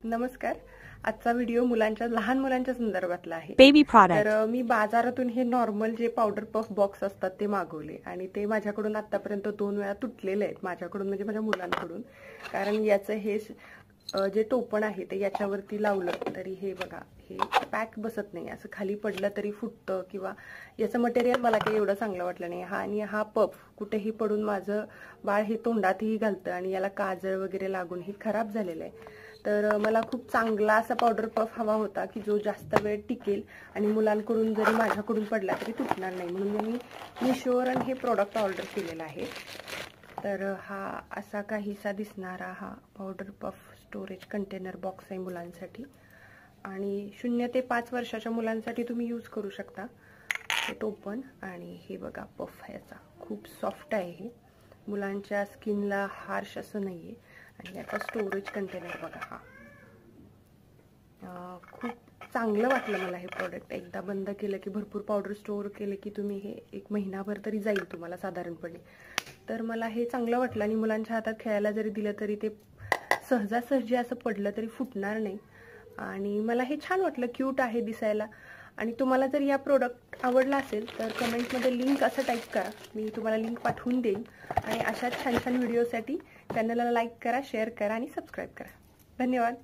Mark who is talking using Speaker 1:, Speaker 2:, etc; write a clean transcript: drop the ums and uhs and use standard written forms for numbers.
Speaker 1: नमस्कार. आजचा व्हिडिओ लहान मुलांच्या संदर्भातला आहे.
Speaker 2: Baby product.
Speaker 1: तर मी बाजारातून हे नॉर्मल जे पावडर पफ बॉक्स असतात ते मागवले आणि ते माझ्याकडून आतापर्यंत 2 वेळा तुटलेले आहेत. माझ्याकडून म्हणजे माझ्या मुलांकडून. कारण याचं हे जे टोपण आहे ते याच्यावरती लावलं तरी हे बघा, हे पॅक बसत नाही. असं खाली पडलं तरी फुटतं किंवा याचं मटेरियल मला काही एवढं चांगलं वाटलं नाही. आणि हा पफ कुठेही पडून माझं बाळ हे तोंडातही घालतं आणि याला काजळ वगैरे लागून हे खराब झालेलं आहे. तर मला खूप चांगला असा पावडर पफ हवा होता की जो जास्त वेळ टिकेल आणि मुलांकडून जरी माझ्याकडून पडला तरी तुटणार नाही, म्हणून मी मिशोवरून हे प्रोडक्ट ऑर्डर केलेलं आहे. तर हा असा काहीसा दिसणारा हा powder puff storage container box आहे मुलांसाठी आणि 0 ते 5 वर्षाच्या मुलांसाठी तुम्ही यूज करू शकता. हे टोपण आणि हे बघा पफ ह्याचा खूप सॉफ्ट आहे. हे मुलांच्या स्किनला हार्श असं नाहीये. आणि याचा स्टोरेज कंटेनर बघा, हा खूप चांगलं वाटलं मला हे प्रोडक्ट. एकदा बंद केलं की भरपूर पावडर स्टोअर केले की तुम्ही हे 1 महिनाभर तरी जाईल तुम्हाला साधारणपणे. तर मला हे चांगलं वाटलं आणि मुलांच्या हातात खेळायला जरी दिलं तरी ते सहजासहजी असं पडलं तरी फुटणार नाही. आणि मला हे छान वाटलं, क्यूट आहे दिसायला. आणि तुम्हाला जर या प्रोडक्ट आवडला असेल तर कमेंटमध्ये लिंक असं टाईप करा, मी तुम्हाला लिंक पाठवून देईन. आणि अशाच छान छान व्हिडिओसाठी चॅनलला लाईक करा, शेअर करा आणि सबस्क्राईब करा. धन्यवाद.